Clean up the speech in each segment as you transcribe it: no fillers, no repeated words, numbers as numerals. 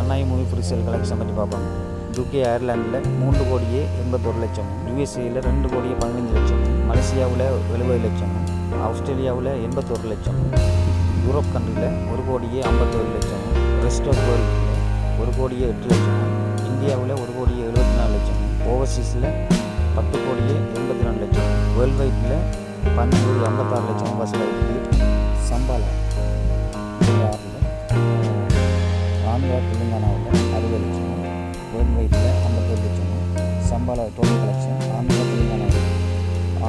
கண்ணாய் movie presale collection பற்றி பார்ப்போம். UK அயர்லாண்டில் 3 கோடியே 81 லட்சம், யூஎஸ்ஏயில் 2 கோடியே 15 லட்சம், மலேசியாவில் 70 லட்சம், ஆஸ்திரேலியாவில் 81 லட்சம், யூரோப் கண்ட்ரியில் 1 கோடியே 51 லட்சம், ரெஸ்ட் ஆஃப் வேர்ல்டில் 1 கோடியே 8 லட்சம், இந்தியாவில் 1 கோடியே 74 லட்சம், ஓவர்சீஸில் 10 கோடியே 82 லட்சம், வேர்ல்டு வைட்டில் 12,56 லட்சம் வசூலாகிருக்கு. சம்பாலா ஆந்திரா தெலுங்கானாவில் 60 லட்சம், வேர்ல்டு வைட்டில் 57 லட்சம். சம்பாலா டோட்டல் கலெக்ஷன் ஆந்திரா தெலுங்கானாவில்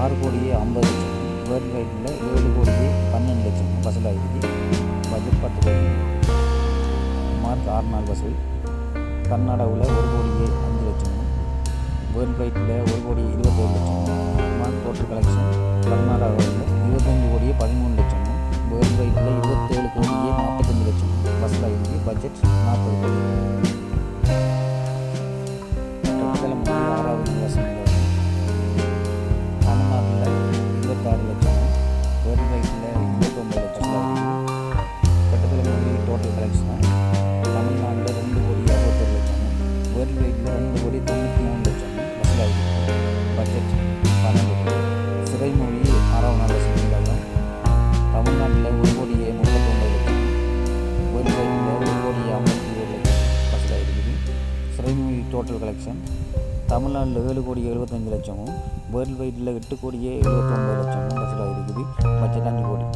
6 கோடியே 50 லட்சம், வேர்ல்டு வைட்டில் 7 கோடியே 12 லட்சம் வசூலாகிருக்கு. பட்ஜெட் 10 கோடி, மார்க் 6 நாள் வசூல். கர்நாடகாவில் 1 கோடியே 5 லட்சம், வேர்ல்டு வைட்டில் 1 கோடியே 27 லட்சம். மார்க் டோட்டல் கலெக்ஷன் கர்நாடகாவில் 25 கோடியே 13 லட்சம், வேர்ல்டு வைட்டில் 27 கோடியே 45 லட்சம் வசூலாகிருக்கு. பட்ஜெட் 40 கோடி. கட்டத்தில் 6வது வசூல். தமிழ்நாட்டில் 26 லட்சம், வேர்ல்டு வைட்டில் 29 லட்சம் வசூலாகிருக்கு. கட்டத்தில் டோட்டல் கலெக்ஷன் தமிழ்நாட்டில் 2 கோடி 61 லட்சம், வேர்ல்டு வைட்டில் 2 கோடி 93 லட்சம் வசூலாகிருக்கு. பட்ஜெட் 12 கோடி. சிறைமொழி 6வது நாள் வசூல். தமிழ்நாட்டில் 1 கோடியே 39 லட்சம், வேர்ல்டு வைட்டில் 1 கோடியே 57 லட்சம் வசூலாகிருக்கு. சிறைமொழி டோட்டல் கலெக்ஷன் தமிழ்நாட்டில் 7 கோடியே 75 லட்சமும், வேர்ல்டு வைட்டில் 8 கோடியே 79 லட்சமும் வசூலாகிருக்குது. பட்ஜெட் 5 கோடி.